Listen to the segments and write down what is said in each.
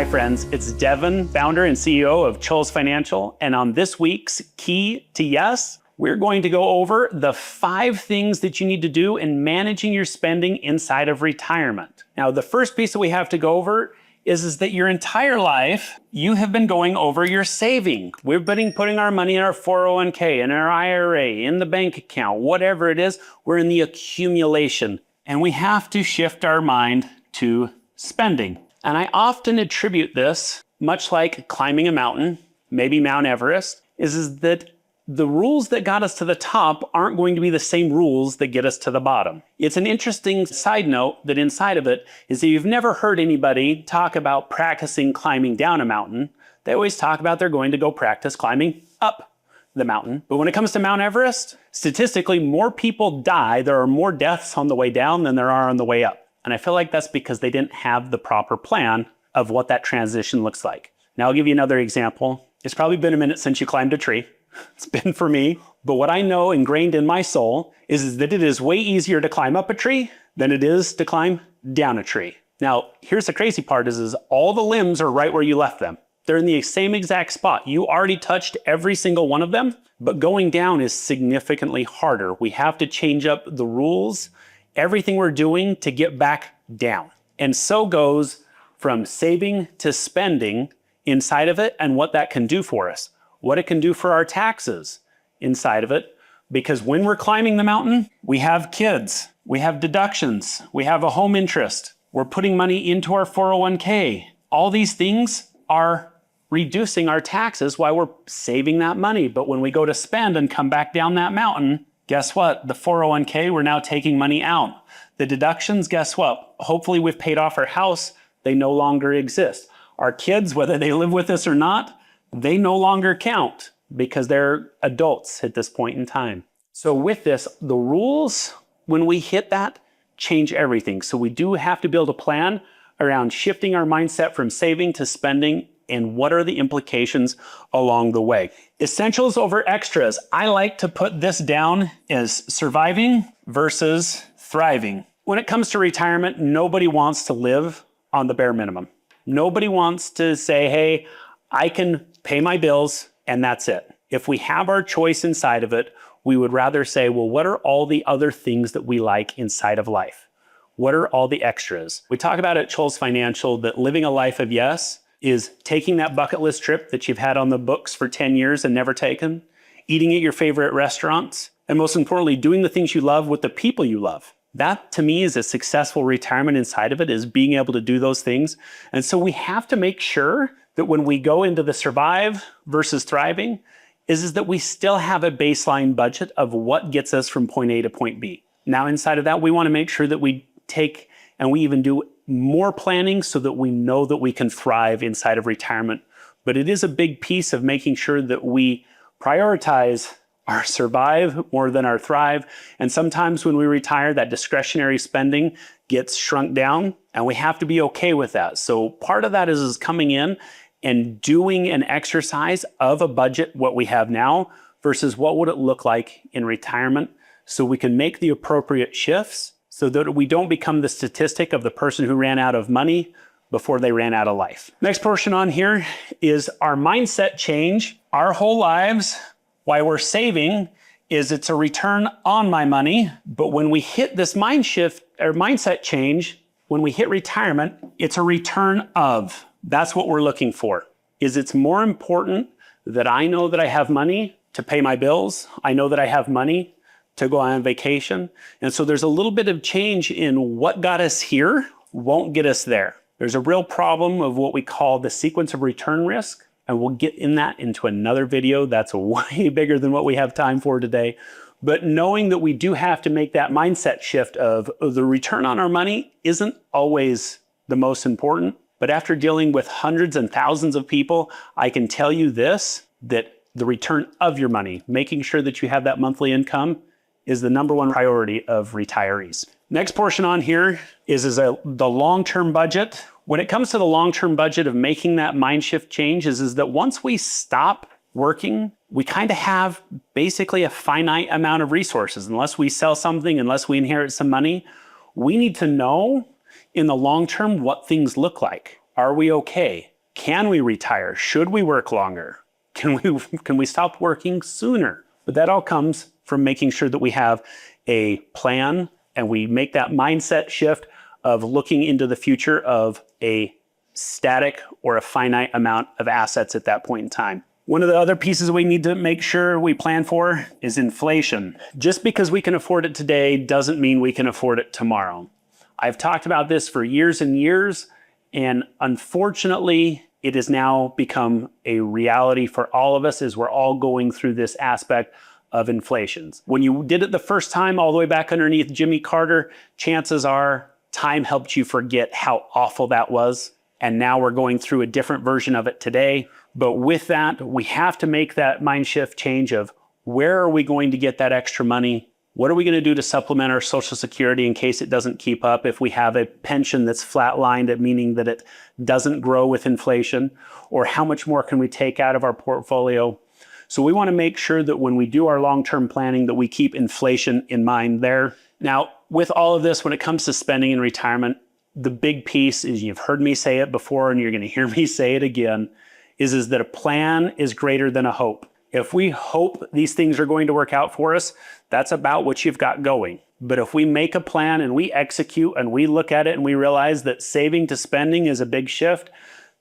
Hi friends, it's Devin, founder and CEO of Choules Financial, and on this week's Key to Yes, we're going to go over the 5 things that you need to do in managing your spending inside of retirement. Now, the first piece that we have to go over is that your entire life, you have been going over your saving. We've been putting our money in our 401k, in our IRA, in the bank account, whatever it is, we're in the accumulation. And we have to shift our mind to spending. And I often attribute this, much like climbing a mountain, maybe Mount Everest, is that the rules that got us to the top aren't going to be the same rules that get us to the bottom. It's an interesting side note that inside of it is that you've never heard anybody talk about practicing climbing down a mountain. They always talk about they're going to go practice climbing up the mountain. But when it comes to Mount Everest, statistically, more people die. There are more deaths on the way down than there are on the way up. And I feel like that's because they didn't have the proper plan of what that transition looks like. Now, I'll give you another example. It's probably been a minute since you climbed a tree. It's been for me. But what I know ingrained in my soul is that it is way easier to climb up a tree than it is to climb down a tree. Now, here's the crazy part is all the limbs are right where you left them. They're in the same exact spot. You already touched every single one of them, but going down is significantly harder. We have to change up the rules, everything we're doing to get back down. And so goes from saving to spending inside of it and what that can do for us, what it can do for our taxes inside of it. Because when we're climbing the mountain, we have kids, we have deductions, we have a home interest, we're putting money into our 401k. All these things are reducing our taxes while we're saving that money. But when we go to spend and come back down that mountain, guess what? The 401k, we're now taking money out. The deductions, guess what? Hopefully we've paid off our house. They no longer exist. Our kids, whether they live with us or not, they no longer count because they're adults at this point in time. So with this, the rules, when we hit that, change everything. So we do have to build a plan around shifting our mindset from saving to spending and what are the implications along the way. Essentials over extras. I like to put this down as surviving versus thriving. When it comes to retirement, nobody wants to live on the bare minimum. Nobody wants to say, hey, I can pay my bills and that's it. If we have our choice inside of it, we would rather say, well, what are all the other things that we like inside of life? What are all the extras? We talk about at Choules Financial that living a life of yes is taking that bucket list trip that you've had on the books for 10 years and never taken, eating at your favorite restaurants, and most importantly, doing the things you love with the people you love. That to me is a successful retirement inside of it, is being able to do those things. And so we have to make sure that when we go into the survive versus thriving, is that we still have a baseline budget of what gets us from point A to point B. Now inside of that, we want to make sure that we take and we even do more planning so that we know that we can thrive inside of retirement. But it is a big piece of making sure that we prioritize our survive more than our thrive. And sometimes when we retire, that discretionary spending gets shrunk down and we have to be okay with that. So part of that is coming in and doing an exercise of a budget, what we have now versus what would it look like in retirement, so we can make the appropriate shifts so that we don't become the statistic of the person who ran out of money before they ran out of life. Next portion on here is our mindset change. Our whole lives, why we're saving, is it's a return on my money. But when we hit this mind shift or mindset change, when we hit retirement, it's a return of. That's what we're looking for. Is it's more important that I know that I have money to pay my bills. I know that I have money to go on vacation. And so there's a little bit of change in what got us here won't get us there. There's a real problem of what we call the sequence of return risk. And we'll get in that into another video that's way bigger than what we have time for today. But knowing that we do have to make that mindset shift of the return on our money isn't always the most important. But after dealing with hundreds and thousands of people, I can tell you this, that the return of your money, making sure that you have that monthly income, is the number one priority of retirees. Next portion on here is the long-term budget. When it comes to the long-term budget of making that mind shift change is that once we stop working, we kind of have basically a finite amount of resources. Unless we sell something, unless we inherit some money, we need to know in the long term what things look like. Are we okay? Can we retire? Should we work longer? Can we stop working sooner? But that all comes from making sure that we have a plan and we make that mindset shift of looking into the future of a static or a finite amount of assets at that point in time. One of the other pieces we need to make sure we plan for is inflation. Just because we can afford it today doesn't mean we can afford it tomorrow. I've talked about this for years and years, and unfortunately, it has now become a reality for all of us as we're all going through this aspect of inflations. When you did it the first time, all the way back underneath Jimmy Carter, chances are time helped you forget how awful that was. And now we're going through a different version of it today. But with that, we have to make that mind shift change of where are we going to get that extra money? What are we going to do to supplement our Social Security in case it doesn't keep up? If we have a pension that's flatlined, meaning that it doesn't grow with inflation, or how much more can we take out of our portfolio? So we want to make sure that when we do our long-term planning that we keep inflation in mind there. Now, with all of this, when it comes to spending in retirement, the big piece is, you've heard me say it before and you're going to hear me say it again, is that a plan is greater than a hope. If we hope these things are going to work out for us, that's about what you've got going. But if we make a plan and we execute and we look at it and we realize that saving to spending is a big shift,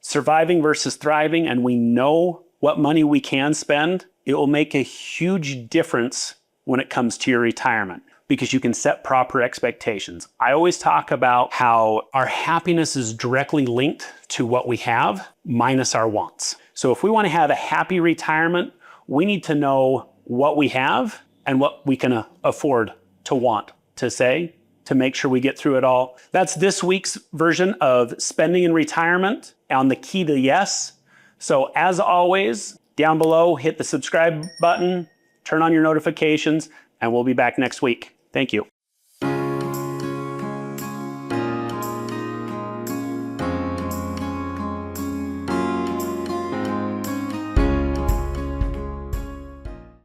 surviving versus thriving, and we know what money we can spend, it will make a huge difference when it comes to your retirement, because you can set proper expectations. I always talk about how our happiness is directly linked to what we have minus our wants. So if we want to have a happy retirement, we need to know what we have and what we can afford to want to say to make sure we get through it all. That's this week's version of Spending in Retirement on the Key to Yes. So as always, down below, hit the subscribe button, turn on your notifications, and we'll be back next week. Thank you.